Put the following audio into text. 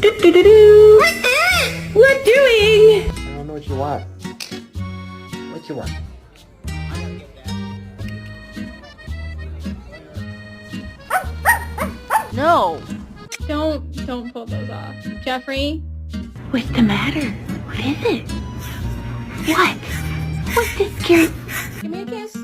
Do-do-do-do. What doing? I don't know what you want. What you want? No. Don't pull those off. Jeffrey? What's the matter? What is it? What? What's this scary? Give me a kiss.